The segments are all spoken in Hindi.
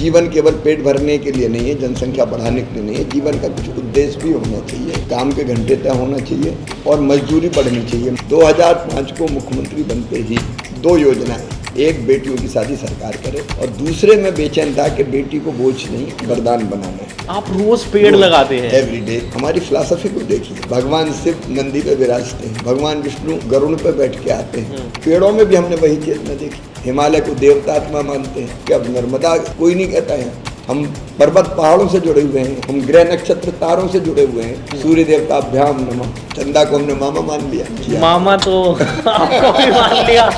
जीवन केवल पेट भरने के लिए नहीं है, जनसंख्या बढ़ाने के लिए नहीं है, जीवन का कुछ उद्देश्य भी होना चाहिए, काम के घंटे तय होना चाहिए और मजदूरी बढ़नी चाहिए। 2005 को मुख्यमंत्री बनते ही 2 योजनाएं, एक बेटियों की शादी सरकार करे और दूसरे में बेचैन था कि बेटी को बोझ नहीं वरदान बनाना है। आप रोज पेड़ लगाते हैं एवरीडे। हमारी फिलॉसफी को देखिए, भगवान शिव नंदी पे विराजते हैं, भगवान विष्णु गरुड़ पे बैठ के आते हैं, पेड़ों में भी हमने वही चेतना देखी। हिमालय को देवतात्मा मानते हैं कि अब नर्मदा कोई नहीं कहता है, हम पर्वत पहाड़ों से जुड़े हुए हैं, हम ग्रह नक्षत्र तारों से जुड़े हुए हैं। सूर्य देवताभ्याम नमः। चंदा को हमने मामा मान लिया। मामा तो आपको भी मान लिया।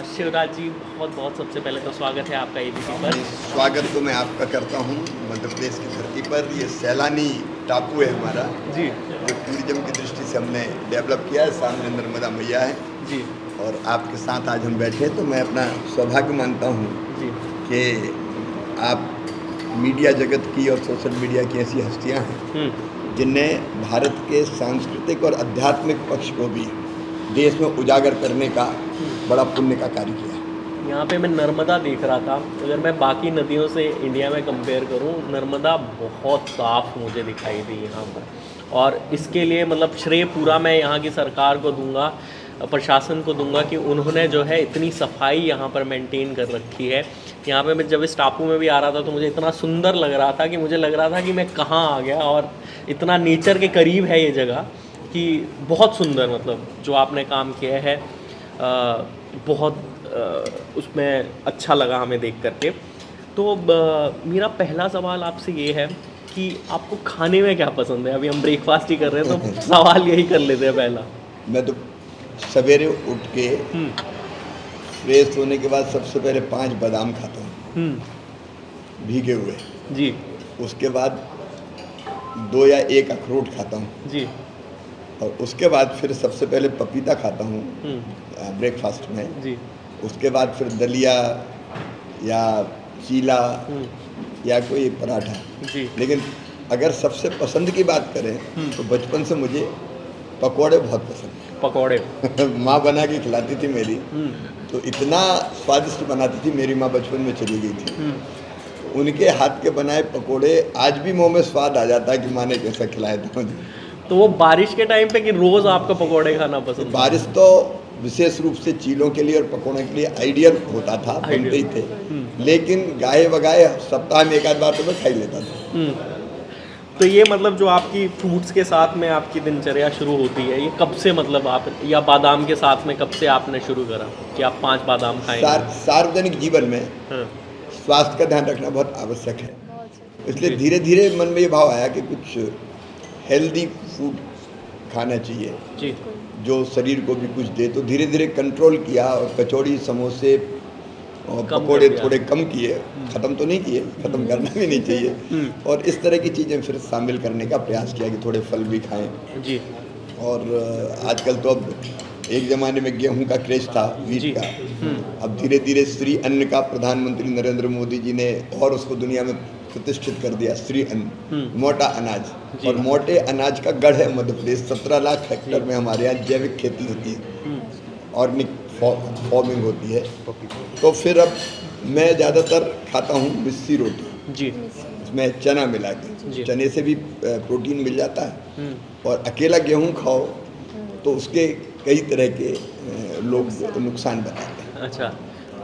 शिवराज जी, बहुत बहुत सबसे पहले तो स्वागत है आपका एबीपी पर। स्वागत तो मैं आपका करता हूँ मध्य प्रदेश की धरती पर। ये सैलानी टापू है हमारा जी, जो टूरिज्म की दृष्टि से हमने डेवलप किया है। सामने नर्मदा मैया है जी, और आपके साथ आज हम बैठे तो मैं अपना सौभाग्य मानता हूँ जी, कि आप मीडिया जगत की और सोशल मीडिया की ऐसी हस्तियाँ हैं जिनने भारत के सांस्कृतिक और आध्यात्मिक पक्ष को भी देश में उजागर करने का बड़ा पुण्य का कार्य किया। यहाँ पे मैं नर्मदा देख रहा था। अगर मैं बाकी नदियों से इंडिया में कंपेयर करूँ, नर्मदा बहुत साफ मुझे दिखाई दी यहाँ पर। और इसके लिए मतलब श्रेय पूरा मैं यहाँ की सरकार को दूंगा, प्रशासन को दूंगा कि उन्होंने जो है इतनी सफाई यहाँ पर मेंटेन कर रखी है। यहाँ पे मैं जब इस टापू में भी आ रहा था तो मुझे इतना सुंदर लग रहा था कि मुझे लग रहा था कि मैं कहाँ आ गया, और इतना नेचर के करीब है ये जगह कि बहुत सुंदर, मतलब जो आपने काम किया है बहुत उसमें अच्छा लगा हमें देख करके। तो मेरा पहला सवाल आपसे ये है कि आपको खाने में क्या पसंद है? अभी हम ब्रेकफास्ट ही कर रहे हैं तो सवाल यही कर लेते हैं पहला। मैं तो सवेरे उठ के फ्रेश होने के बाद सबसे पहले 5 बादाम खाता हूँ भीगे हुए जी। उसके बाद 2 या 1 अखरोट खाता हूँ जी। और उसके बाद फिर सबसे पहले पपीता खाता हूँ ब्रेकफास्ट में जी। उसके बाद फिर दलिया या चीला या कोई पराठा जी। लेकिन अगर सबसे पसंद की बात करें तो बचपन से मुझे पकोड़े बहुत पसंद हैं। पकोड़े माँ बना के खिलाती थी मेरी, तो इतना स्वादिष्ट बनाती थी मेरी माँ, बचपन में चली गई थी। उनके हाथ के बनाए पकोड़े आज भी मुंह में स्वाद आ जाता है कि माँ ने कैसा खिलाया था मुझे। तो वो बारिश के टाइम पे कि रोज़ आपको पकोड़े खाना पसंद? बारिश तो विशेष रूप से चीलों के लिए और पकोड़े के लिए आइडियल होता था, बनते ही थे, लेकिन गाये बगाए सप्ताह में 1 आध बार तो मैं खा ही लेता था। तो ये मतलब जो आपकी फ्रूट्स के साथ में आपकी दिनचर्या शुरू होती है, ये कब से, मतलब आप, या बादाम के साथ में कब से आपने शुरू करा कि आप 5 बादाम खाएंगे? सार्वजनिक जीवन में स्वास्थ्य का ध्यान रखना बहुत आवश्यक है, इसलिए धीरे धीरे मन में ये भाव आया कि कुछ हेल्दी फूड खाना चाहिए जी, जो शरीर को भी कुछ दे। तो धीरे धीरे कंट्रोल किया और कचौड़ी, समोसे और पकोड़े थोड़े कम किए, ख़त्म तो नहीं किए, ख़त्म करना भी नहीं चाहिए, और इस तरह की चीज़ें फिर शामिल करने का प्रयास किया कि थोड़े फल भी खाएं जी। और आजकल तो अब, एक ज़माने में गेहूं का क्रेज था, वीट का, अब धीरे धीरे श्री अन्न का प्रधानमंत्री नरेंद्र मोदी जी ने और उसको दुनिया में प्रतिष्ठित कर दिया, श्री अन्न, मोटा अनाज। और मोटे अनाज का गढ़ है मध्य प्रदेश। 17 लाख हेक्टेयर में हमारे यहाँ जैविक खेती होती है, ऑर्गेनिक फार्मिंग होती है। तो फिर अब मैं ज़्यादातर खाता हूँ मिस्सी रोटी जी, इसमें चना मिला के, चने से भी प्रोटीन मिल जाता है, और अकेला गेहूँ खाओ तो उसके कई तरह के लोग नुकसान बताते हैं। अच्छा,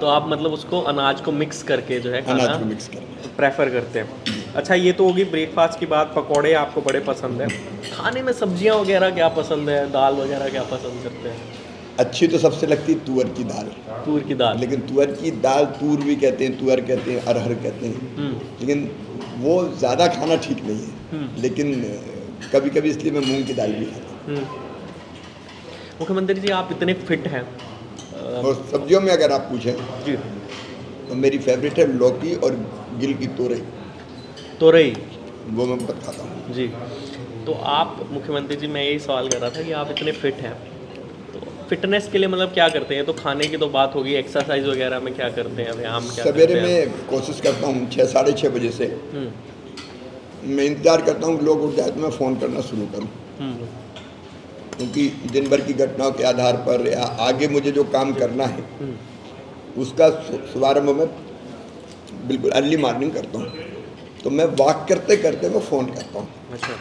तो आप मतलब उसको, अनाज को मिक्स करके जो है खाना, अनाज को मिक्स करके प्रेफर करते हैं। अच्छा, ये तो होगी ब्रेकफास्ट की बात। पकोड़े आपको बड़े पसंद है। खाने में सब्जियां वगैरह क्या पसंद है, दाल वगैरह क्या पसंद करते हैं? अच्छी तो सबसे लगती है तुअर की दाल। तूर की दाल? लेकिन तुअर की दाल, तूर भी कहते हैं, तुअर कहते हैं, अरहर कहते हैं, लेकिन वो ज़्यादा खाना ठीक नहीं है, लेकिन कभी कभी इसलिए मैं मूंग की दाल भी खाता हूँ। मुख्यमंत्री जी, आप इतने फिट हैं। और सब्जियों में अगर आप पूछें जी, तो मेरी फेवरेट है लौकी और गिल की तोरई। तोरई वो मैं बहुत खाता हूँ जी। तो आप, मुख्यमंत्री जी, मैं यही सवाल कर रहा था कि आप इतने फिट हैं, तो फिटनेस के लिए मतलब क्या करते हैं? तो खाने की तो बात होगी, एक्सरसाइज वगैरह में क्या करते हैं, व्यायाम क्या करते हैं? सवेरे में कोशिश करता हूँ 6 साढ़े 6 बजे से। मैं इंतज़ार करता हूँ कि लोग उठ जाए तो मैं फ़ोन करना शुरू करूँ, क्योंकि दिन भर की घटनाओं के आधार पर या आगे मुझे जो काम करना है उसका शुभारंभ मैं बिल्कुल अर्ली मॉर्निंग करता हूँ। तो मैं वॉक करते करते मैं फ़ोन करता हूँ। अच्छा।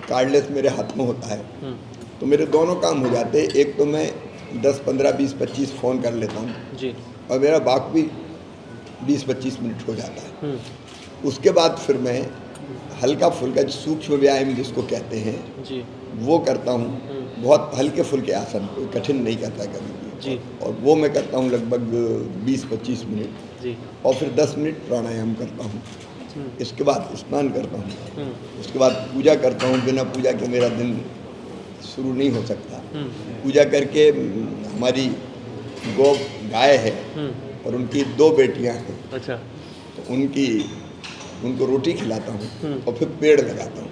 कार्डलेस मेरे हाथ में होता है, तो मेरे दोनों काम हो जाते हैं। एक तो मैं 10, 15, 20, 25 फ़ोन कर लेता हूँ जी। और मेरा वॉक भी 20-25 मिनट हो जाता है। उसके बाद फिर मैं हल्का फुल्का सूक्ष्म व्यायाम जिसको कहते हैं जी। वो करता हूँ। बहुत हल्के फुल्के आसन, कोई कठिन नहीं करता कभी भी। जी। और वो मैं करता हूँ लगभग 20-25 मिनट। जी। और फिर 10 मिनट प्राणायाम करता हूँ। इसके बाद स्नान करता हूँ। उसके बाद पूजा करता हूँ। बिना पूजा के मेरा दिन शुरू नहीं हो सकता। पूजा करके हमारी गौ गाय है और उनकी 2 बेटियां हैं, अच्छा। तो उनको रोटी खिलाता हूँ और फिर पेड़ लगाता हूँ।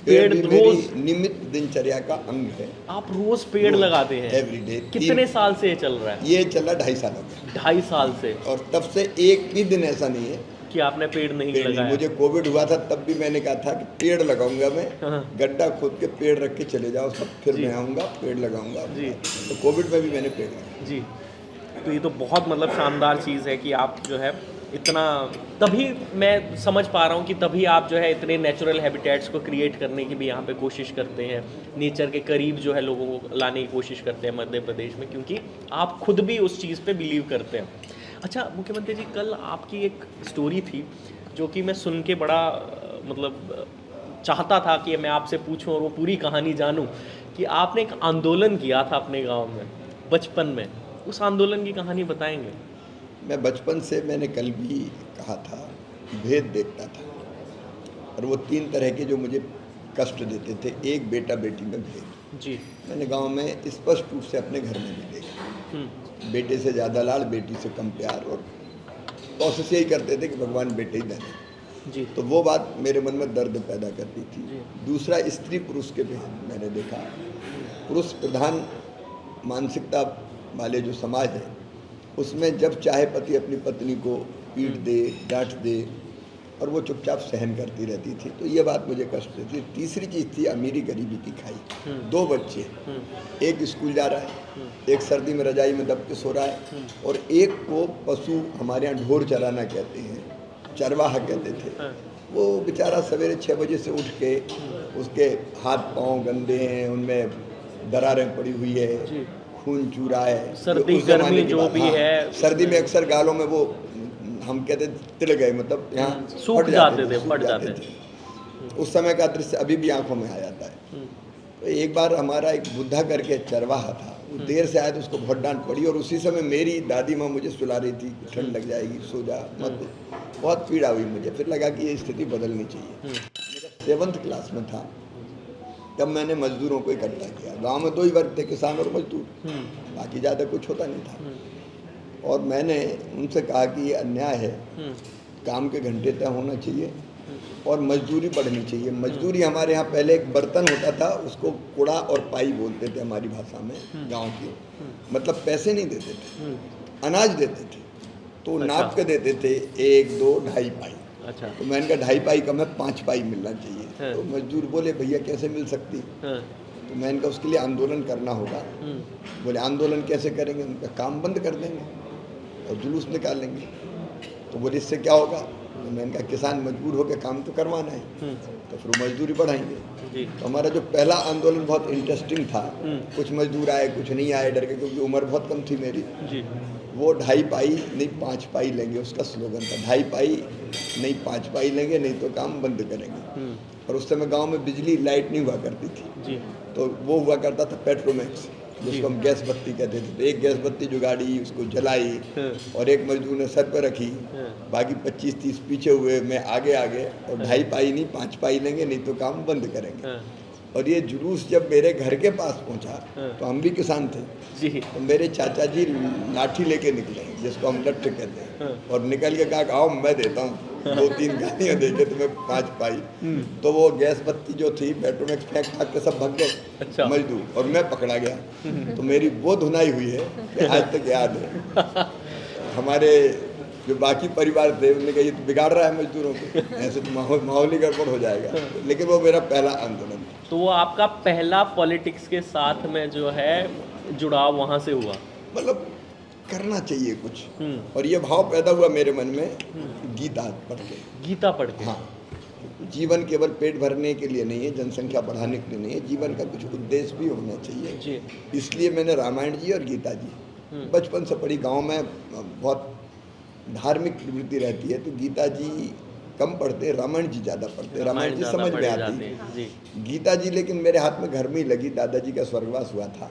पेड़ पेड़ भी मेरी रोज नियमित दिनचर्या का अंग है। आप रोज पेड़ रोज, लगाते हैं? एवरीडे। कितने साल से ये चल रहा है? ये चला 2.5 साल हो गया 2.5 साल से और तब से एक भी दिन ऐसा नहीं है कि आपने पेड़ नहीं पेड़ नहीं। लगाया? मुझे कोविड हुआ था तब भी मैंने कहा था कि पेड़ लगाऊंगा मैं। हाँ। गड्ढा खोद के पेड़ रख के चले जाओ सब, फिर जी। मैं आऊँगा पेड़ लगाऊंगा। जी। तो कोविड में भी मैंने पेड़ लगाया। जी। तो ये तो बहुत मतलब शानदार चीज़ है कि आप जो है इतना, तभी मैं समझ पा रहा हूँ कि तभी आप जो है इतने नेचुरल हैबिटेट्स को क्रिएट करने की भी यहाँ पे कोशिश करते हैं, नेचर के करीब जो है लोगों को लाने की कोशिश करते हैं मध्य प्रदेश में, क्योंकि आप खुद भी उस चीज़ पे बिलीव करते हैं। अच्छा मुख्यमंत्री जी, कल आपकी एक स्टोरी थी जो कि मैं सुन के बड़ा मतलब चाहता था कि मैं आपसे पूछूं और वो पूरी कहानी जानूं, कि आपने एक आंदोलन किया था अपने गांव में बचपन में। उस आंदोलन की कहानी बताएंगे? मैं बचपन से, मैंने कल भी कहा था, भेद देखता था और वो 3 तरह के जो मुझे कष्ट देते थे। एक बेटा बेटी में भेद जी। मैंने गांव में स्पष्ट रूप से अपने घर में भी देखा। बेटे से ज़्यादा लाड़, बेटी से कम प्यार, और कोशिश यही करते थे कि भगवान बेटे ही दें। जी। तो वो बात मेरे मन में दर्द पैदा करती थी। जी। दूसरा, स्त्री पुरुष के भेद मैंने देखा। पुरुष प्रधान मानसिकता वाले जो समाज है उसमें जब चाहे पति अपनी पत्नी को पीट दे, डांट दे और वो चुपचाप सहन करती रहती थी। तो ये बात मुझे कष्ट देती थी। तीसरी चीज़ थी अमीरी गरीबी की खाई। 2 बच्चे, एक स्कूल जा रहा है, एक सर्दी में रजाई में दब के सो रहा है, और एक को पशु, हमारे यहाँ ढोर चराना कहते हैं, चरवाहा कहते थे। वो बेचारा सवेरे 6 बजे से उठ के, उसके हाथ पाँव गंदे हैं, उनमें दरारें पड़ी हुई है, खून चूरा है। सर्दी उस ज़माने गर्मी की जो बात। भी हाँ, है, सर्दी में अक्सर गालों में वो हम कहते तिल गए, मतलब यहाँ सूख फट जाते थे, सूख फट जाते जाते थे। उस समय का दृश्य अभी भी आंखों में आ जाता है। तो एक बार हमारा एक बुद्धा करके चरवाहा था, वो देर से आया तो उसको बहुत डांट पड़ी, और उसी समय मेरी दादी माँ मुझे सुला रही थी, ठंड लग जाएगी, सो जा मत। बहुत पीड़ा हुई मुझे। फिर लगा कि ये स्थिति बदलनी चाहिए। मेरा 7th क्लास में था तब मैंने मजदूरों को इकट्ठा किया। गांव में 2 ही वर्ग थे, किसान और मजदूर, बाकी ज़्यादा कुछ होता नहीं था। और मैंने उनसे कहा कि ये अन्याय है, काम के घंटे तय होना चाहिए और मजदूरी बढ़नी चाहिए। मजदूरी हमारे यहाँ पहले एक बर्तन होता था, उसको कुड़ा और पाई बोलते थे हमारी भाषा में, गांव की। मतलब पैसे नहीं देते थे, अनाज देते थे। तो नाप के देते थे 1, 2, 2.5 पाई। अच्छा। तो मैंने कहा 2.5 पाई कम है, 5 पाई मिलना चाहिए। तो मजदूर बोले भैया कैसे मिल सकती? तो मैंने कहा उसके लिए आंदोलन करना होगा। बोले आंदोलन कैसे करेंगे? उनका काम बंद कर देंगे और जुलूस निकालेंगे। तो बोले इससे क्या होगा? तो मैंने कहा किसान मजबूर होकर काम तो करवाना है, तो फिर मजदूरी बढ़ाएंगे। तो हमारा जो पहला आंदोलन बहुत इंटरेस्टिंग था। कुछ मजदूर आए, कुछ नहीं आए, डर के, क्योंकि उम्र बहुत कम थी मेरी। वो 2.5 पाई नहीं 5 पाई लेंगे, उसका स्लोगन था। 2.5 पाई नहीं 5 पाई लेंगे, नहीं तो काम बंद करेंगे। और उस समय गांव में बिजली लाइट नहीं हुआ करती थी, तो वो हुआ करता था पेट्रोमैक्स, जिसको हम गैस बत्ती कहते थे। तो एक गैस बत्ती जुगाड़ी, उसको जलाई, और एक मजदूर ने सर पर रखी, बाकी 25-30 पीछे हुए, मैं आगे आगे, और 2.5 पाई नहीं 5 पाई लेंगे, नहीं तो काम बंद करेंगे। और ये जुलूस जब मेरे घर के पास पहुंचा, तो हम भी किसान थे जी। तो मेरे चाचा जी लाठी लेके निकले, जिसको हम लट्ठ कहते हैं, और निकल के कहा आओ मैं देता हूँ। 2-3 गालियाँ देके तुम्हें 5 पाई। तो वो गैस बत्ती जो थी, पेट्रोमैक्स फेंक फाक के सब भाग गए। अच्छा। मजदूर, और मैं पकड़ा गया। तो मेरी वो धुनाई हुई है कि आज तक याद है। हमारे जो बाकी परिवार थे उन्होंने कहा ये तो बिगाड़ रहा है मजदूरों को, ऐसे तो माहौल ही गड़बड़ हो जाएगा। लेकिन वो मेरा पहला आंदोलन। तो वो आपका पहला पॉलिटिक्स के साथ में जो है जुड़ाव वहाँ से हुआ? मतलब करना चाहिए कुछ। और ये भाव पैदा हुआ मेरे मन में गीता पढ़ के। गीता पढ़ के? हाँ, जीवन केवल पेट भरने के लिए नहीं है, जनसंख्या बढ़ाने के लिए नहीं है, जीवन का कुछ उद्देश्य भी होना चाहिए जी। इसलिए मैंने रामायण जी और गीता जी बचपन से पढ़ी। गांव में बहुत धार्मिक प्रवृत्ति रहती है तो गीता जी कम पढ़ते, रामायण जी ज़्यादा पढ़ते, रामायण जी ज़्यादा समझ में पढ़े आती जाते हैं, जी। गीता जी लेकिन मेरे हाथ में घर में ही लगी। दादाजी का स्वर्गवास हुआ था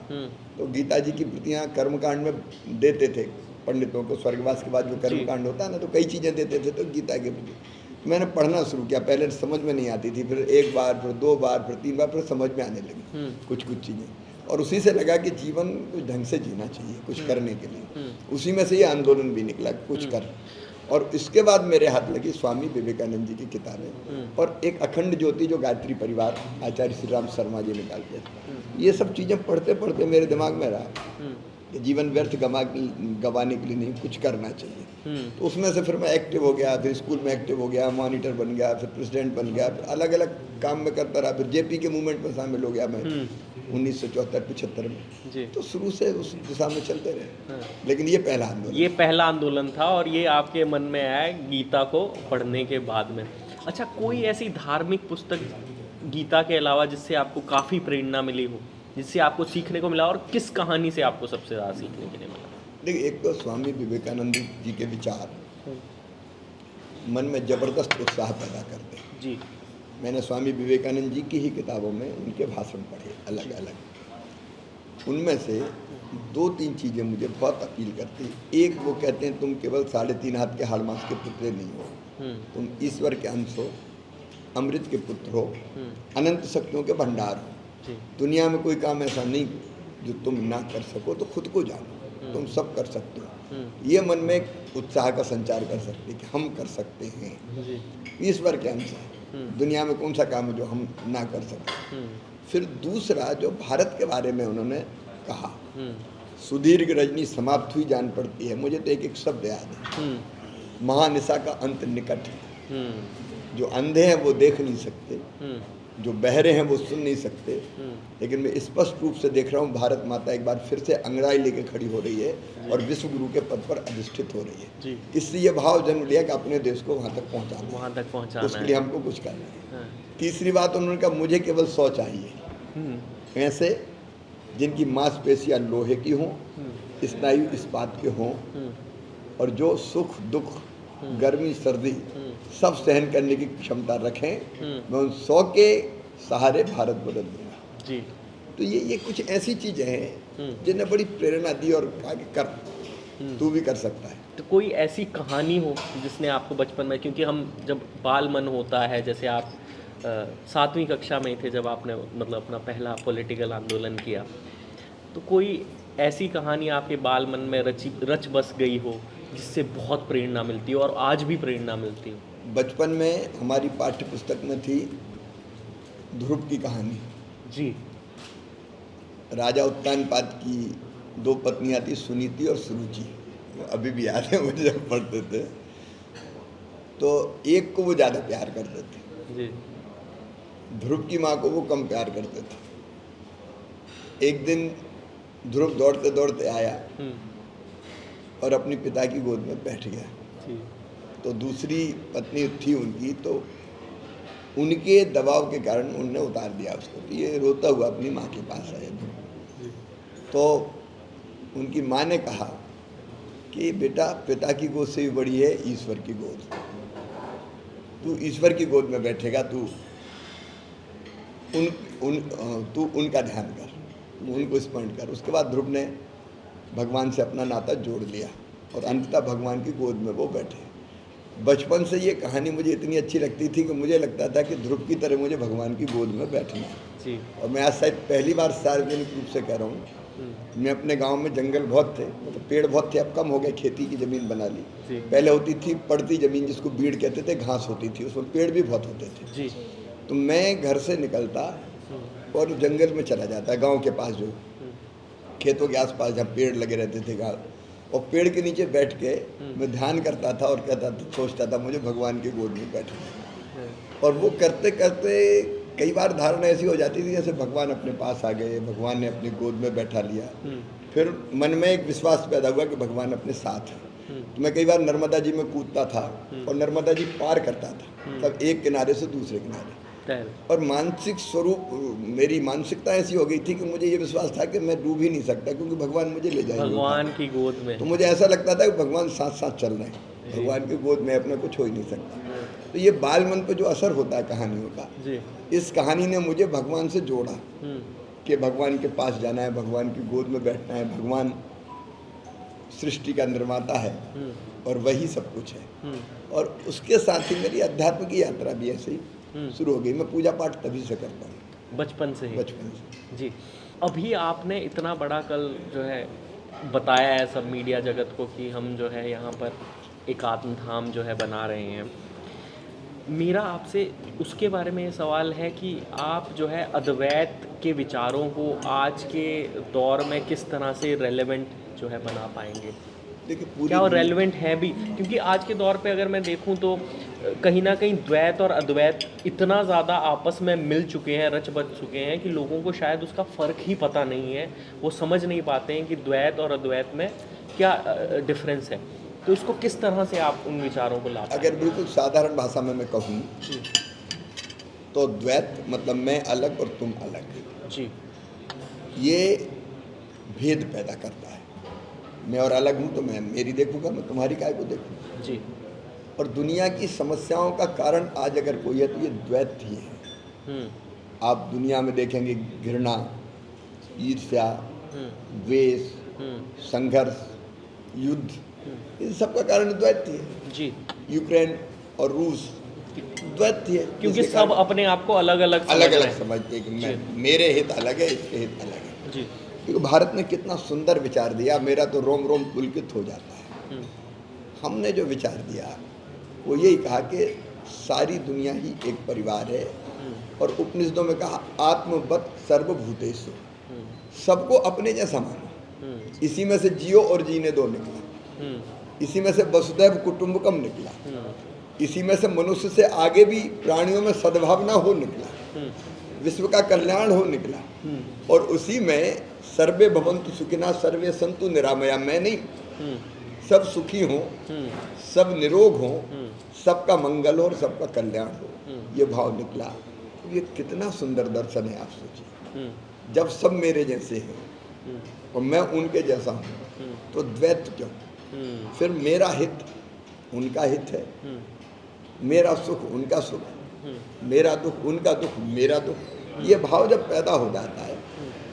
तो गीता जी की प्रतियाँ कर्मकांड में देते थे पंडितों को। स्वर्गवास के बाद जो कर्मकांड होता है ना, तो कई चीज़ें देते थे, तो गीता के प्रति मैंने पढ़ना शुरू किया। पहले समझ में नहीं आती थी, फिर एक बार, फिर 2 बार, फिर 3 बार, फिर समझ में आने लगी कुछ चीज़ें। और उसी से लगा कि जीवन कुछ ढंग से जीना चाहिए, कुछ करने के लिए। उसी में से ये आंदोलन भी निकला, कुछ कर। और इसके बाद मेरे हाथ लगी स्वामी विवेकानंद जी की किताबें और एक अखंड ज्योति जो गायत्री परिवार आचार्य श्री राम शर्मा जी निकालते थे। ये सब चीज़ें पढ़ते पढ़ते मेरे दिमाग में रहा कि जीवन व्यर्थ गंवाने के लिए नहीं, कुछ करना चाहिए। तो उसमें से फिर मैं एक्टिव हो गया, फिर स्कूल में एक्टिव हो गया, मॉनिटर बन गया, फिर प्रेसिडेंट बन गया, फिर अलग अलग काम में करता रहा। फिर जेपी के मूवमेंट में शामिल हो गया मैं 1974-75 में जी। तो शुरू से उस दिशा में चलते रहे। लेकिन ये पहला आंदोलन, ये पहला आंदोलन था और ये आपके मन में आया गीता को पढ़ने के बाद में। अच्छा, कोई ऐसी धार्मिक पुस्तक गीता के अलावा जिससे आपको काफ़ी प्रेरणा मिली हो, जिससे आपको सीखने को मिला, और किस कहानी से आपको सबसे ज़्यादा सीखने के लिए मिला? देखिए, एक तो स्वामी विवेकानंद जी के विचार मन में ज़बरदस्त उत्साह पैदा करते हैं जी। मैंने स्वामी विवेकानंद जी की ही किताबों में उनके भाषण पढ़े अलग अलग। उनमें से 2-3 चीज़ें मुझे बहुत अपील करती। एक, वो कहते हैं तुम केवल 3.5 हाथ के हाड़ मास के पुतले नहीं हो, तुम ईश्वर के अंश हो, अमृत के पुत्र हो, अनंत शक्तियों के भंडार हो। दुनिया में कोई काम ऐसा नहीं जो तुम ना कर सको, तो खुद को जानो, तुम सब कर सकते हो। ये मन में एक उत्साह का संचार कर सकते कि हम कर सकते हैं, ईश्वर के अंश है, दुनिया में कौन सा काम है जो हम ना कर सकते। फिर दूसरा, जो भारत के बारे में उन्होंने कहा, सुदीर्घ रजनी समाप्त हुई जान पड़ती है। मुझे तो एक एक शब्द याद है, महानिशा का अंत निकट है। जो अंधे हैं वो देख नहीं सकते, जो बहरे हैं वो सुन नहीं सकते, लेकिन मैं स्पष्ट रूप से देख रहा हूँ भारत माता एक बार फिर से अंगड़ाई लेके खड़ी हो रही है और विश्व गुरु के पद पर अधिष्ठित हो रही है। इसलिए ये भाव जन्म लिया कि अपने देश को वहाँ तक पहुँचाना, उसके लिए हमको कुछ करना है। तीसरी बात उन्होंने कहा, मुझे केवल 100 चाहिए, ऐसे जिनकी मांसपेशियाँ लोहे की हों, स्नायु इस्पात के हों, और जो सुख दुख गर्मी सर्दी सब सहन करने की क्षमता रखें। मैं उन 100 के सहारे भारत बदल दूंगा जी। तो ये कुछ ऐसी चीज़ें हैं जिन्हें बड़ी प्रेरणा दी और कहा कि कर, तू भी कर सकता है। तो कोई ऐसी कहानी हो जिसने आपको बचपन में, क्योंकि हम जब बाल मन होता है, जैसे आप 7वीं कक्षा में थे जब आपने मतलब अपना पहला पॉलिटिकल आंदोलन किया, तो कोई ऐसी कहानी आपके बाल मन में रच बस गई हो जिससे बहुत प्रेरणा मिलती हो और आज भी प्रेरणा मिलती हो? बचपन में हमारी पाठ्य पुस्तक में थी ध्रुव की कहानी जी। राजा उत्तानपाद की 2 पत्नियां थी, सुनीति और सुरुचि। अभी भी याद है मुझे, जब पढ़ते थे तो एक को वो ज़्यादा प्यार करते थे जी। ध्रुव की माँ को वो कम प्यार करते थे। एक दिन ध्रुव दौड़ते दौड़ते आया और अपनी पिता की गोद में बैठ गया। तो दूसरी पत्नी थी उनकी, तो उनके दबाव के कारण उन्होंने उतार दिया उसको। तो ये रोता हुआ अपनी माँ के पास आया। तो उनकी माँ ने कहा कि बेटा, पिता की गोद से भी बड़ी है ईश्वर की गोद, तू ईश्वर की गोद में बैठेगा, तू उनका ध्यान कर, उनको स्मरण कर। उसके बाद ध्रुव ने भगवान से अपना नाता जोड़ लिया और अंततः भगवान की गोद में वो बैठे। बचपन से ये कहानी मुझे इतनी अच्छी लगती थी कि मुझे लगता था कि ध्रुव की तरह मुझे भगवान की गोद में बैठना है। और मैं आज शायद पहली बार सार्वजनिक रूप से कह रहा हूँ, मैं अपने गांव में जंगल बहुत थे, मतलब पेड़ बहुत थे, अब कम हो गए, खेती की ज़मीन बना ली। पहले होती थी पड़ती ज़मीन जिसको बीड़ कहते थे, घास होती थी, उसमें पेड़ भी बहुत होते थे। तो मैं घर से निकलता और जंगल में चला जाता, गाँव के पास जो खेतों के आसपास जहाँ पेड़ लगे रहते थे घास, और पेड़ के नीचे बैठ के मैं ध्यान करता था और कहता था, सोचता था मुझे भगवान की गोद में बैठना। और वो करते करते कई बार धारणा ऐसी हो जाती थी जैसे भगवान अपने पास आ गए, भगवान ने अपनी गोद में बैठा लिया। फिर मन में एक विश्वास पैदा हुआ कि भगवान अपने साथ है। तो मैं कई बार नर्मदा जी में कूदता था और नर्मदा जी पार करता था, तब एक किनारे से दूसरे किनारे, और मानसिक स्वरूप मेरी मानसिकता ऐसी हो गई थी कि मुझे ये विश्वास था कि मैं डूब ही नहीं सकता, क्योंकि भगवान मुझे ले जाएंगे भगवान की गोद में। तो मुझे ऐसा लगता था कि भगवान साथ साथ चल रहे हैं, भगवान की गोद में अपने कुछ हो ही नहीं सकता। तो ये बाल मन पे जो असर होता है कहानियों का, इस कहानी ने मुझे भगवान से जोड़ा कि भगवान के पास जाना है, भगवान की गोद में बैठना है। भगवान सृष्टि का निर्माता है और वही सब कुछ है। और उसके साथ ही मेरी अध्यात्म की यात्रा भी ऐसे ही शुरू हो गई। मैं पूजा पाठ तभी से करता हूँ, बचपन से ही। बचपन से जी। अभी आपने इतना बड़ा कल जो है बताया है सब मीडिया जगत को कि हम जो है यहाँ पर एक आत्मधाम जो है बना रहे हैं। मेरा आपसे उसके बारे में ये सवाल है कि आप जो है अद्वैत के विचारों को आज के दौर में किस तरह से रेलेवेंट जो है बना पाएंगे? देखिए क्या वो रेलेवेंट है भी? क्योंकि आज के दौर पे अगर मैं देखूं तो कहीं ना कहीं द्वैत और अद्वैत इतना ज़्यादा आपस में मिल चुके हैं, रच बच चुके हैं कि लोगों को शायद उसका फ़र्क ही पता नहीं है। वो समझ नहीं पाते हैं कि द्वैत और अद्वैत में क्या डिफरेंस है। तो इसको किस तरह से आप उन विचारों को लाते हैं? अगर बिल्कुल साधारण भाषा में मैं कहूँ तो द्वैत मतलब मैं अलग और तुम अलग जी। ये भेद पैदा करता है। मैं और अलग हूँ तो मैं मेरी देखूंगा, मैं तुम्हारी काय को देखूंगा जी। और दुनिया की समस्याओं का कारण आज अगर कोई है तो ये द्वैत ही है। आप दुनिया में देखेंगे घृणा, ईर्ष्या, द्वेष, संघर्ष, युद्ध, इन सब का कारण द्वैत ही है। जी। यूक्रेन और रूस द्वैत ही है, क्योंकि सब अपने आप को अलग अलग समझते हैं कि मेरे हित अलग है, इसके हित अलग है। जी। क्योंकि भारत ने कितना सुंदर विचार दिया, मेरा तो रोम रोम पुलकित हो जाता है। हमने जो विचार दिया वो यही कहा कि सारी दुनिया ही एक परिवार है और उपनिषदों में कहा आत्मवत् सर्वभूतेषु, सबको अपने जैसा मानो, इसी में से जियो और जीने दो निकला, इसी में से वसुदैव कुटुंबकम निकला, इसी में से मनुष्य से आगे भी प्राणियों में सद्भावना हो निकला, विश्व का कल्याण हो निकला, और उसी में सर्वे भवन्तु सुखिनः सर्वे सन्तु निरामया, मैं नहीं, सब सुखी हों, सब निरोग हों, सबका मंगल हो और सबका कल्याण हो, ये भाव निकला। तो ये कितना सुंदर दर्शन है, आप सोचिए। जब सब मेरे जैसे हैं और मैं उनके जैसा हूँ तो द्वैत क्यों? फिर मेरा हित उनका हित है, मेरा सुख उनका सुख, मेरा दुख उनका दुख, मेरा दुख। ये भाव जब पैदा हो जाता है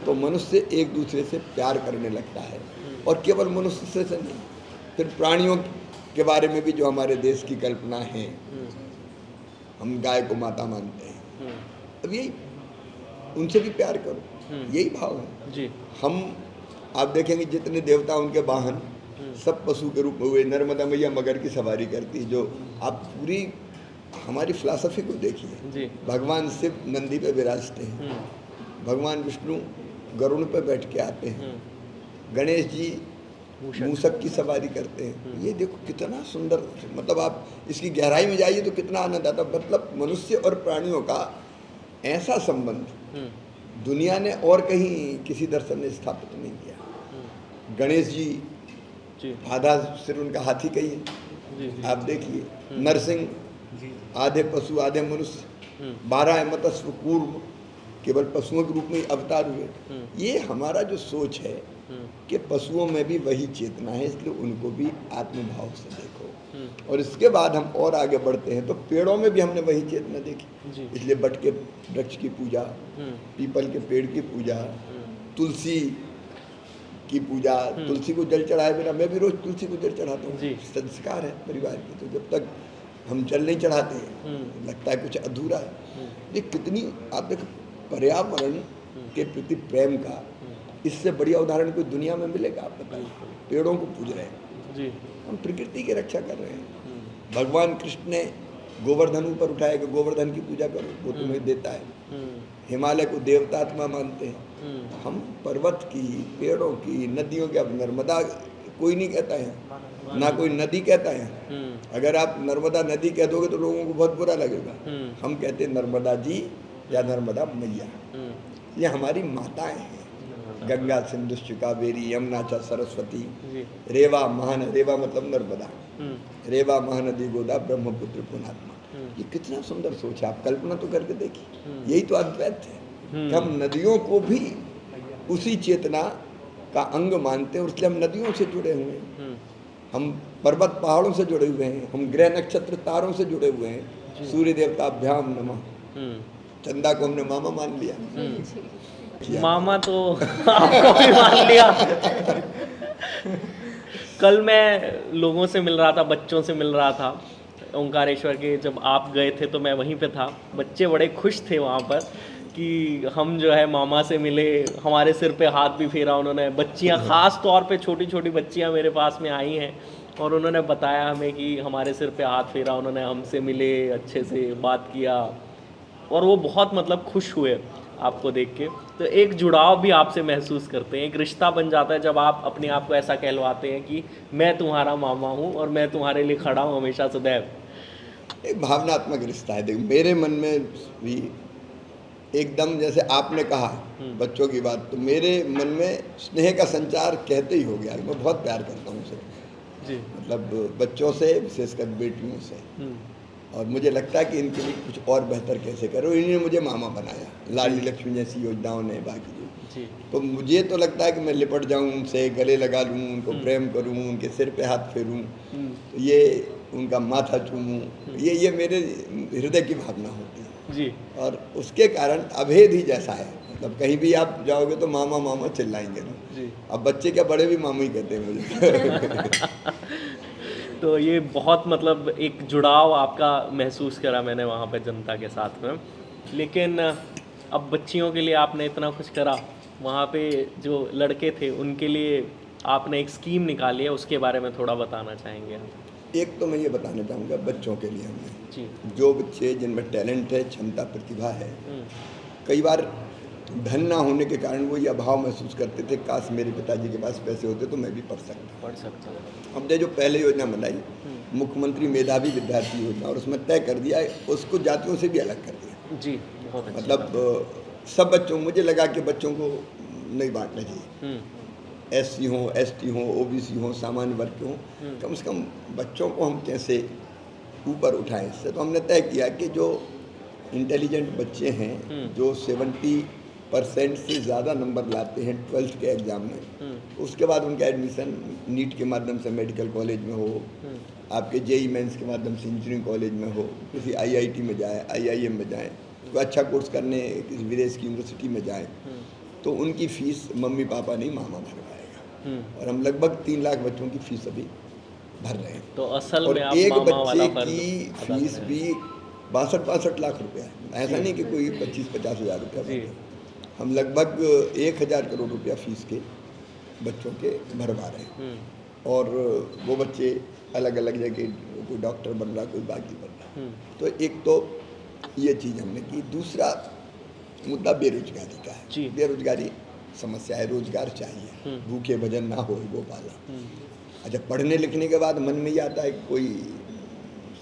तो मनुष्य एक दूसरे से प्यार करने लगता है, और केवल मनुष्य से नहीं, फिर प्राणियों के बारे में भी जो हमारे देश की कल्पना है, हम गाय को माता मानते हैं, अब यही उनसे भी प्यार करो, यही भाव है जी। हम आप देखेंगे जितने देवता उनके वाहन सब पशु के रूप में हुए। नर्मदा मैया मगर की सवारी करती है, जो आप पूरी हमारी फिलॉसफी को देखिए। भगवान शिव नंदी पे विराजते हैं, भगवान विष्णु गरुड़ पे बैठ के आते हैं, गणेश जी मूषक की सवारी करते हैं। ये देखो कितना सुंदर, मतलब आप इसकी गहराई में जाइए तो कितना आनंद आता। मतलब मनुष्य और प्राणियों का ऐसा संबंध दुनिया ने और कहीं किसी दर्शन ने स्थापित नहीं किया। गणेश जी आधा सिर उनका हाथी का ही है, आप देखिए। नरसिंह आधे पशु आधे मनुष्य, 12 मत्स्य कूर्म केवल पशुओं के रूप में अवतार हुए। ये हमारा जो सोच है कि पशुओं में भी वही चेतना है, इसलिए उनको भी आत्मभाव से देखो। और इसके बाद हम और आगे बढ़ते हैं तो पेड़ों में भी हमने वही चेतना देखी, इसलिए बट के वृक्ष की पूजा, पीपल के पेड़ की पूजा, तुलसी की पूजा, तुलसी को जल चढ़ाए बिना, मैं भी रोज तुलसी को जल चढ़ाता हूँ, संस्कार है परिवार की। तो जब तक हम जल नहीं चढ़ाते हैं लगता है कुछ अधूरा है। ये कितनी आप देखो पर्यावरण के प्रति प्रेम का इससे बढ़िया उदाहरण कोई दुनिया में मिलेगा? आप बताइए। पेड़ों को पूज रहे हैं जी, हम प्रकृति की रक्षा कर रहे हैं। भगवान कृष्ण ने गोवर्धन ऊपर उठाया कि गोवर्धन की पूजा करो, वो तुम्हें देता है। हिमालय को देवतात्मा मानते हैं हम, पर्वत की, पेड़ों की, नदियों की। अब नर्मदा कोई नहीं कहता है, ना कोई नदी कहता है। अगर आप नर्मदा नदी कह दोगे तो लोगों को बहुत बुरा लगेगा। हम कहते हैं नर्मदा जी या नर्मदा मैया, ये हमारी माताएं हैं। गंगा सिंधुश्च कावेरी यमुना च सरस्वती जी। रेवा महान, रेवा मतलब नर्मदा, हम्म। रेवा महानदी गोदा ब्रह्मपुत्र पुणात्मा। ये कितना सुंदर सोच है, आप कल्पना तो करके देखिए। यही तो अद्वैत है कि हम नदियों को भी उसी चेतना का अंग मानते हैं, और इसलिए हम नदियों से जुड़े हुए हैं, हम पर्वत पहाड़ों से जुड़े हुए हैं, हम ग्रह नक्षत्र तारों से जुड़े हुए हैं। सूर्य देवताभ्याम नमः। चंदा को हमने मामा मान लिया। मामा तो आपको भी मान लिया। कल मैं लोगों से मिल रहा था, बच्चों से मिल रहा था ओंकारेश्वर के, जब आप गए थे तो मैं वहीं पे था। बच्चे बड़े खुश थे वहाँ पर कि हम जो है मामा से मिले, हमारे सिर पे हाथ भी फेरा उन्होंने। बच्चियाँ ख़ास तौर पे छोटी छोटी बच्चियाँ मेरे पास में आई हैं और उन्होंने बताया हमें कि हमारे सिर पे हाथ फेरा उन्होंने, हमसे मिले, अच्छे से बात किया, और वो बहुत मतलब खुश हुए आपको देख के। तो एक जुड़ाव भी आपसे महसूस करते हैं, एक रिश्ता बन जाता है जब आप अपने आप को ऐसा कहलवाते हैं कि मैं तुम्हारा मामा हूँ और मैं तुम्हारे लिए खड़ा हूँ हमेशा सदैव। एक भावनात्मक रिश्ता है। देखो मेरे मन में भी एकदम जैसे आपने कहा बच्चों की बात, तो मेरे मन में स्नेह का संचार कहते ही हो गया। मैं बहुत प्यार करता हूँ उसे जी। मतलब बच्चों से, विशेषकर बेटियों से, और मुझे लगता है कि इनके लिए कुछ और बेहतर कैसे करो। इन्होंने मुझे मामा बनाया, लाडली लक्ष्मी जैसी योजनाओं ने, बाकी जी। तो मुझे तो लगता है कि मैं लिपट जाऊं उनसे, गले लगा लूं, उनको प्रेम करूं, उनके सिर पे हाथ फेरूं, तो ये उनका माथा चूमूं, ये मेरे हृदय की भावना होती है जी। और उसके कारण अभेद ही जैसा है। मतलब कहीं भी आप जाओगे तो मामा मामा चिल्लाएंगे ना। जी। अब बच्चे क्या, बड़े भी मामा ही कहते हैं मुझे। तो ये बहुत मतलब एक जुड़ाव आपका महसूस करा मैंने वहाँ पे जनता के साथ में। लेकिन अब बच्चियों के लिए आपने इतना कुछ करा, वहाँ पे जो लड़के थे उनके लिए आपने एक स्कीम निकाली है, उसके बारे में थोड़ा बताना चाहेंगे आप? एक तो मैं ये बताना चाहूँगा बच्चों के लिए, हमने जी। जो बच्चे जिनमें टैलेंट है, क्षमता, प्रतिभा है, कई बार धन ना होने के कारण वो ये अभाव महसूस करते थे, काश मेरे पिताजी के पास पैसे होते तो मैं भी पढ़ सकता। हमने जो पहले योजना बनाई, मुख्यमंत्री मेधावी विद्यार्थी योजना, और उसमें तय कर दिया, उसको जातियों से भी अलग कर दिया। जी, बहुत अच्छा। मतलब सब बच्चों, मुझे लगा कि बच्चों को नहीं बांटना चाहिए, SC हों, ST हों, OBC हों, सामान्य वर्ग के हों, कम से कम बच्चों को हम कैसे ऊपर उठाएं। इससे तो हमने तय किया कि जो इंटेलिजेंट बच्चे हैं, जो 70% से ज़्यादा नंबर लाते हैं 12th के एग्ज़ाम में, उसके बाद उनका एडमिशन नीट के माध्यम से मेडिकल कॉलेज में हो, आपके JEE मेंस के माध्यम से इंजीनियरिंग कॉलेज में हो, किसी IIT में जाए, IIM में जाए, कोई अच्छा कोर्स करने किसी विदेश की यूनिवर्सिटी में जाए, तो उनकी फ़ीस मम्मी पापा नहीं, मामा भरवाएगा। और हम लगभग 3 लाख बच्चों की फ़ीस अभी भर रहे हैं। तो असल और में आप एक मामा वाला बच्चे की फीस भी 62-65 लाख रुपया है। ऐसा नहीं कि कोई 25-50 हज़ार रुपया। हम लगभग 1000 करोड़ रुपया फीस के बच्चों के भरवा रहे हैं, और वो बच्चे अलग अलग जगह, कोई डॉक्टर बन रहा, कोई बाकी बन रहा। तो एक तो ये चीज़ हमने की। दूसरा मुद्दा बेरोजगारी का है। बेरोजगारी समस्या है, रोजगार चाहिए, भूखे भजन ना हो गोपाला। अच्छा, पढ़ने लिखने के बाद मन में ये आता है कि कोई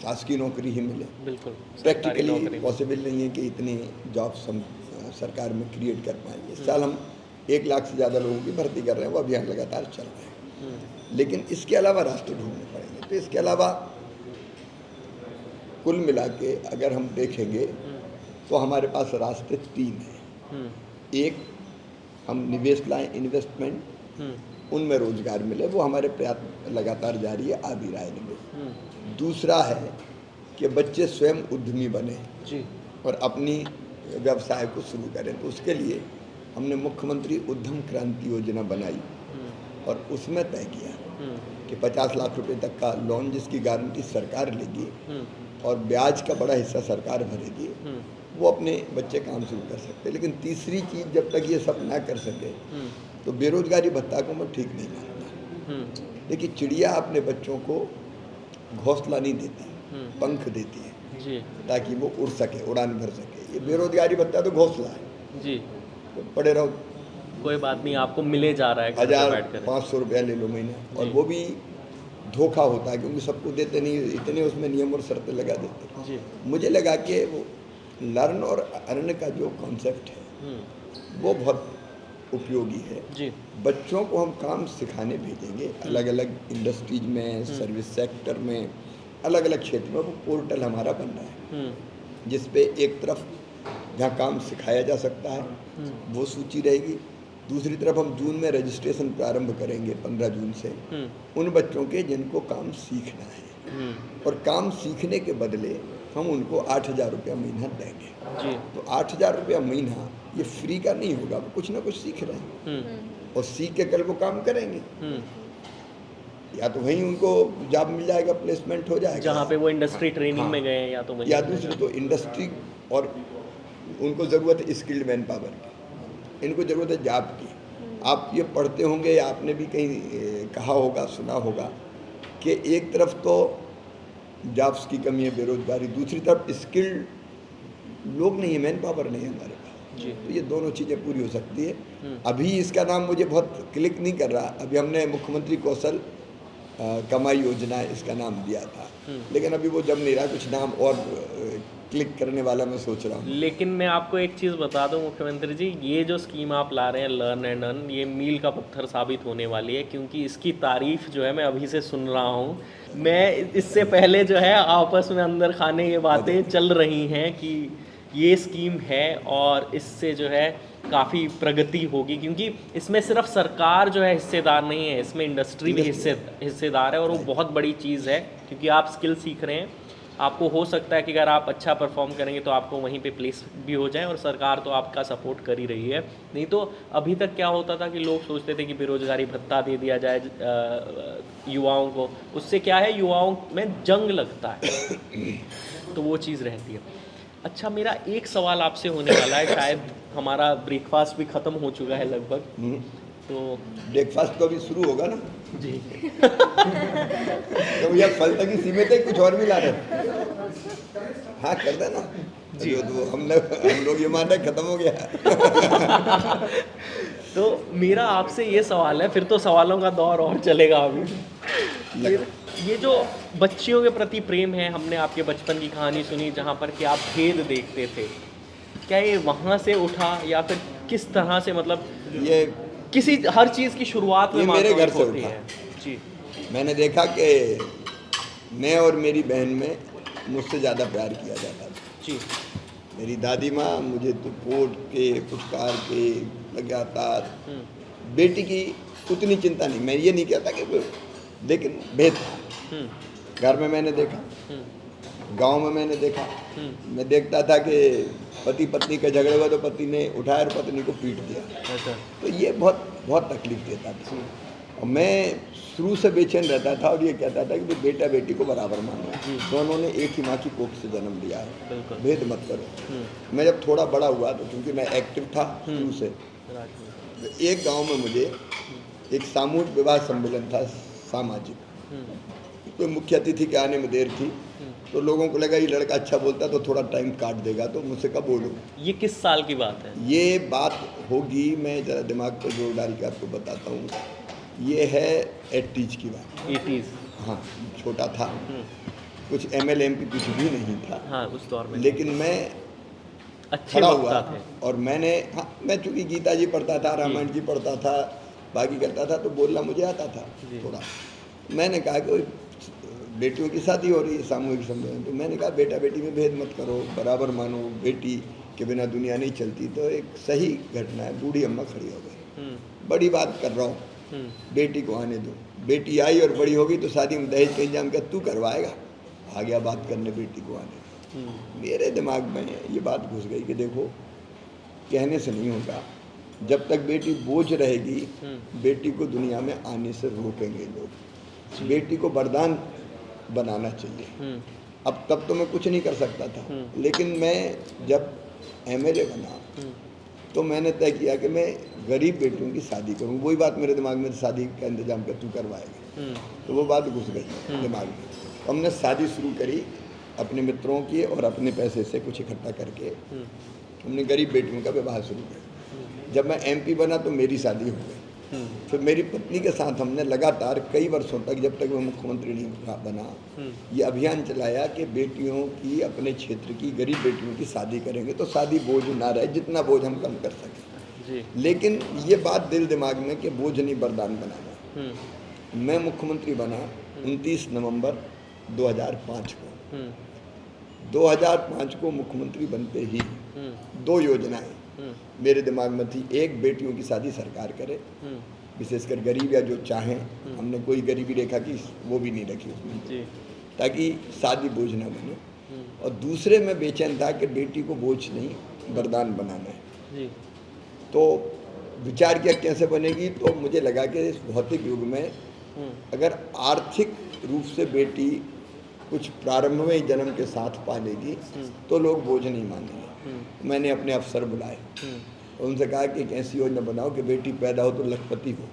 शासकीय नौकरी ही मिले। बिल्कुल प्रैक्टिकली पॉसिबल नहीं है कि इतनी जॉब्स हम सरकार में क्रिएट कर पाएंगे। इस साल हम 1 लाख से ज़्यादा लोगों की भर्ती कर रहे हैं, वो अभियान लगातार चल रहा है। लेकिन इसके अलावा रास्ते ढूंढने पड़ेंगे। तो इसके अलावा कुल मिला के अगर हम देखेंगे तो हमारे पास रास्ते 3 हैं। एक, हम निवेश लाएं, इन्वेस्टमेंट, उनमें रोजगार मिले, वो हमारे प्रयास लगातार जारी है, आ भी रहा है निवेश। दूसरा है कि बच्चे स्वयं उद्यमी बने और अपनी व्यवसाय को शुरू करें। तो उसके लिए हमने मुख्यमंत्री उद्यम क्रांति योजना बनाई और उसमें तय किया कि 50 लाख रुपए तक का लोन, जिसकी गारंटी सरकार लेगी और ब्याज का बड़ा हिस्सा सरकार भरेगी, वो अपने बच्चे काम शुरू कर सकते हैं। लेकिन तीसरी चीज़, जब तक ये सब ना कर सके तो बेरोजगारी भत्ता को मैं ठीक नहीं मानता। देखिए, चिड़िया अपने बच्चों को घोंसला नहीं देती, पंख देती है ताकि वो उड़ सके, उड़ान भर सके। ये बेरोजगारी भत्ता तो घोंसला है जी, तो पड़े रहो, कोई बात नहीं, आपको मिले जा रहा है 1500 रुपया ले लो महीने, और वो भी धोखा होता है क्योंकि सबको देते नहीं, इतने उसमें नियम और शर्तें लगा देते जी। मुझे लगा कि वो लर्न और अर्न का जो कॉन्सेप्ट है वो बहुत उपयोगी है। जी। बच्चों को हम काम सिखाने भेजेंगे अलग अलग इंडस्ट्रीज में, सर्विस सेक्टर में, अलग अलग क्षेत्र में। वो पोर्टल हमारा बन रहा है जिस पे एक तरफ जहाँ काम सिखाया जा सकता है वो सूची रहेगी, दूसरी तरफ हम जून में रजिस्ट्रेशन प्रारंभ करेंगे 15 जून से उन बच्चों के जिनको काम सीखना है, और काम सीखने के बदले हम उनको 8,000 रुपया महीना देंगे। जी। तो 8,000 रुपया महीना ये फ्री का नहीं होगा, वो कुछ ना कुछ सीख रहे हैं और सीख के कल वो काम करेंगे। या तो वहीं उनको जॉब मिल जाएगा, प्लेसमेंट हो जाएगा जहाँ पे वो इंडस्ट्री ट्रेनिंग हाँ। में गए हैं, या तो वहीं या मिल दूसरी जाएगा। तो इंडस्ट्री, और उनको ज़रूरत है स्किल्ड मैन पावर की, इनको ज़रूरत है जॉब की। आप ये पढ़ते होंगे या आपने भी कहीं कहा होगा, सुना होगा कि एक तरफ तो जॉब्स की कमी है, बेरोजगारी, दूसरी तरफ स्किल्ड लोग नहीं है, मैन पावर नहीं है हमारे पास। जी। तो ये दोनों चीज़ें पूरी हो सकती है। अभी इसका नाम मुझे बहुत क्लिक नहीं कर रहा, अभी हमने मुख्यमंत्री कौशल कमाई योजना इसका नाम दिया था, लेकिन अभी वो जम नहीं रहा, कुछ नाम और क्लिक करने वाला मैं सोच रहा हूँ। लेकिन मैं आपको एक चीज़ बता दूं मुख्यमंत्री जी, ये जो स्कीम आप ला रहे हैं लर्न एंड अर्न, ये मील का पत्थर साबित होने वाली है, क्योंकि इसकी तारीफ जो है मैं अभी से सुन रहा हूँ। मैं इससे पहले जो है आपस में अंदर खाने ये बातें चल रही हैं कि ये स्कीम है और इससे जो है काफ़ी प्रगति होगी, क्योंकि इसमें सिर्फ सरकार जो है हिस्सेदार नहीं है, इसमें इंडस्ट्री भी हिस्सेदार है, और वो बहुत बड़ी चीज़ है, क्योंकि आप स्किल सीख रहे हैं। आपको हो सकता है कि अगर आप अच्छा परफॉर्म करेंगे तो आपको वहीं पे प्लेस भी हो जाए, और सरकार तो आपका सपोर्ट कर ही रही है। नहीं तो अभी तक क्या होता था कि लोग सोचते थे कि बेरोजगारी भत्ता दे दिया जाए युवाओं को, उससे क्या है युवाओं में जंग लगता है, तो वो चीज़ रहती है। अच्छा, मेरा एक सवाल आपसे होने वाला है, शायद हमारा ब्रेकफास्ट भी ख़त्म हो चुका है लगभग, तो ब्रेकफास्ट तो अभी शुरू होगा ना जी तो भैया फल तक ही सीमित है, कुछ और भी ला रहे? हाँ कर देना जी। तो हम लोग ये मान रहे खत्म हो गया तो मेरा आपसे ये सवाल है, फिर तो सवालों का दौर और चलेगा अभी। फिर ये जो बच्चियों के प्रति प्रेम है, हमने आपके बचपन की कहानी सुनी जहाँ पर कि आप भेद देखते थे, क्या ये वहाँ से उठा या फिर किस तरह से, मतलब ये किसी हर चीज़ की शुरुआत में ये मेरे घर से होती उठा है जी। मैंने देखा कि मैं और मेरी बहन में मुझसे ज़्यादा प्यार किया जाता था जी। मेरी दादी माँ मुझे तो कोट के, पुचकार के, लगातार, बेटी की उतनी चिंता नहीं। मैं ये नहीं कहता कि, लेकिन भेद था। घर में मैंने देखा, गांव में मैंने देखा, मैं देखता था कि पति पत्नी का झगड़ा हुआ तो पति ने उठाया और पत्नी को पीट दिया। अच्छा। तो ये बहुत बहुत तकलीफ देता था, और मैं शुरू से बेचैन रहता था और ये कहता था कि बेटा बेटी को बराबर मानो, दोनों ने एक ही माँ की कोख से जन्म लिया है, भेद मत करो। मैं जब थोड़ा बड़ा हुआ तो क्योंकि मैं एक्टिव था शुरू से, तो एक गांव में मुझे एक सामूहिक विवाह सम्मेलन था सामाजिक, तो मुख्य अतिथि के आने में देर थी, तो लोगों को लगा ये लड़का अच्छा बोलता तो थोड़ा टाइम काट देगा, तो मुझसे कब बोलूँ। ये किस साल की बात है? ये बात होगी, मैं ज़रा दिमाग पर जोर डाल के आपको बताता हूँ, ये है 80s की बात। 80s? हाँ, छोटा था, कुछ ML MP कुछ भी नहीं था। हाँ, उस दौर में। लेकिन मैं अच्छे खड़ा वक्ता हुआ थे। और मैंने, हाँ, मैं चूँकि गीता जी पढ़ता था, रामायण जी पढ़ता था, बाकी करता था, तो बोलना मुझे आता था थोड़ा। मैंने कहा कि बेटियों की शादी हो रही है, सामूहिक सम्मेलन, तो मैंने कहा बेटा बेटी में भेद मत करो, बराबर मानो, बेटी के बिना दुनिया नहीं चलती। तो एक सही घटना है, बूढ़ी अम्मा खड़ी हो गई, बड़ी बात कर रहा हूँ, बेटी को आने दो। बेटी आई और बड़ी होगी तो शादी में दहेज का इंतजाम क्या तू करवाएगा? आ गया बात करने, बेटी को आने दो। मेरे दिमाग में ये बात घुस गई कि देखो, कहने से नहीं होगा, जब तक बेटी बोझ रहेगी बेटी को दुनिया में आने से रोकेंगे लोग। बेटी को वरदान बनाना चाहिए। अब तब तो मैं कुछ नहीं कर सकता था, लेकिन मैं जब MLA बना तो मैंने तय किया कि मैं गरीब बेटियों की शादी करूं। वही बात मेरे दिमाग में, शादी का इंतजाम कर तू करवाएगा, तो वो बात घुस गई दिमाग में। तो हमने शादी शुरू करी अपने मित्रों की और अपने पैसे से कुछ इकट्ठा करके हमने गरीब बेटियों का विवाह शुरू किया। जब मैं MP बना तो मेरी शादी हो गई। फिर मेरी पत्नी के साथ हमने लगातार कई वर्षों तक, जब तक मैं मुख्यमंत्री नहीं बना, ये अभियान चलाया कि बेटियों की, अपने क्षेत्र की गरीब बेटियों की शादी करेंगे तो शादी बोझ ना रहे, जितना बोझ हम कम कर सकें। जी। लेकिन ये बात दिल दिमाग में कि बोझ नहीं वरदान बनाना। हम्म। मैं मुख्यमंत्री बना 29 नवंबर 2005 को। 2005 को मुख्यमंत्री बनते ही दो योजनाएं मेरे दिमाग में थी। एक, बेटियों की शादी सरकार करे, विशेषकर गरीब या जो चाहें, हमने कोई गरीबी रेखा की वो भी नहीं रखी उसमें जी। ताकि शादी बोझ ना बने। और दूसरे में बेचैन था कि बेटी को बोझ नहीं वरदान बनाना है। जी। तो विचार किया कैसे बनेगी, तो मुझे लगा कि इस भौतिक युग में अगर आर्थिक रूप से बेटी कुछ प्रारंभ में ही जन्म के साथ पालेगी तो लोग बोझ नहीं मानेंगे। मैंने अपने अफसर बुलाए, उनसे कहा कि एक ऐसी योजना बनाओ कि बेटी पैदा हो तो लखपति हो।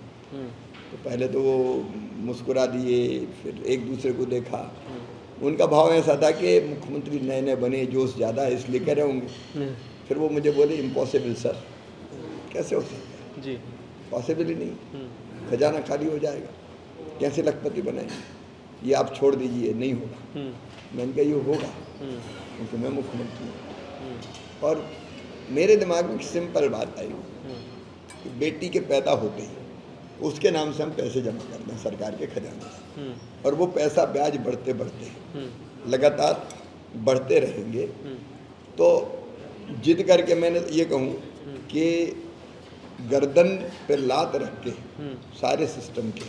तो पहले तो वो मुस्कुरा दिए, फिर एक दूसरे को देखा। उनका भाव ऐसा था कि मुख्यमंत्री नए नए बने, जोश ज़्यादा है इसलिए कह रहे होंगे। फिर वो मुझे बोले इम्पॉसिबल सर, कैसे हो सकता है, जी। पॉसिबल ही नहीं, खजाना खाली हो जाएगा, कैसे लखपति बनाएंगे, ये आप छोड़ दीजिए, नहीं होगा। मैंने कहा ये होगा क्योंकि मैं मुख्यमंत्री हूँ। और मेरे दिमाग में एक सिंपल बात आई कि बेटी के पैदा होते ही उसके नाम से हम पैसे जमा कर दें सरकार के खजाने से, और वो पैसा ब्याज बढ़ते बढ़ते लगातार बढ़ते रहेंगे। तो जिद करके मैंने ये कहूँ कि गर्दन पे लात रख के सारे सिस्टम के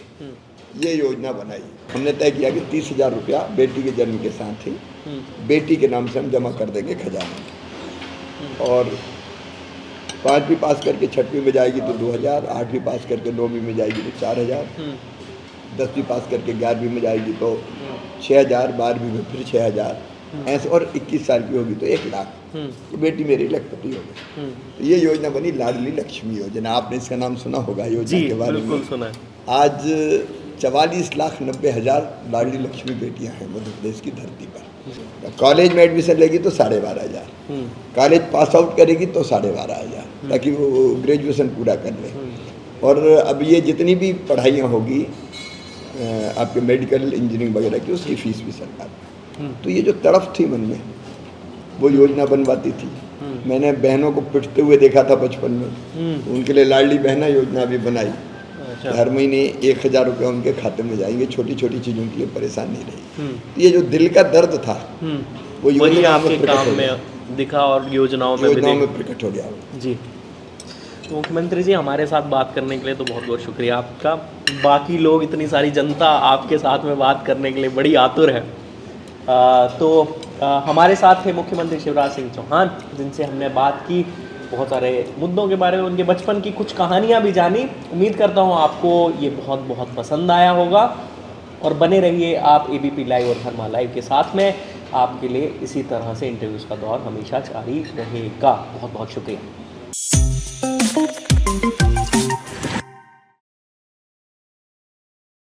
ये योजना बनाई। हमने तय किया कि 30,000 रुपया बेटी के जन्म के साथ ही बेटी के नाम से हम जमा कर देंगे खजाने में। और 5वीं पास करके 6वीं में जाएगी तो 2,000, 8वीं पास करके 9वीं में जाएगी तो 4,000, 10वीं पास करके 11वीं में जाएगी तो 6,000, 12वीं में फिर 6,000, ऐसे, और 21 साल की होगी तो 1,00,000। तो बेटी मेरी लखपति हो गई। तो ये योजना बनी लाडली लक्ष्मी योजना। आपने इसका नाम सुना होगा योजना के बारे में। बिल्कुल सुना है। आज 44,90,000 लाडली लक्ष्मी बेटियां हैं मध्य प्रदेश की धरती पर। कॉलेज में एडमिशन लेगी तो 12,500, कॉलेज पास आउट करेगी तो 12,500, ताकि वो ग्रेजुएशन पूरा कर ले। और अब ये जितनी भी पढ़ाइयाँ होगी आपके मेडिकल इंजीनियरिंग वगैरह की, उसकी फीस भी सरकार। तो ये जो तड़फ थी मन में, वो योजना बनवाती थी। मैंने बहनों को पिटते हुए देखा था बचपन में, उनके लिए लाडली बहना योजना भी बनाई। अच्छा। हर महीने 1,000 रुपये उनके खाते में जाएंगे, छोटी छोटी चीज़ों के लिए परेशान नहीं रही। ये जो दिल का दर्द था वो वही योजना आपके काम में दिखा और योजनाओं में प्रकट हो गया। जी। तो मुख्यमंत्री जी, हमारे साथ बात करने के लिए तो बहुत बहुत शुक्रिया आपका। बाकी लोग, इतनी सारी जनता आपके साथ में बात करने के लिए बड़ी आतुर है। हमारे साथ थे मुख्यमंत्री शिवराज सिंह चौहान, जिनसे हमने बात की बहुत सारे मुद्दों के बारे में, उनके बचपन की कुछ कहानियाँ भी जानी। उम्मीद करता हूँ आपको ये बहुत बहुत पसंद आया होगा, और बने रहिए आप ABP लाइव और धर्मा लाइव के साथ में। आपके लिए इसी तरह से इंटरव्यूज़ का दौर हमेशा जारी रहेगा। बहुत बहुत शुक्रिया।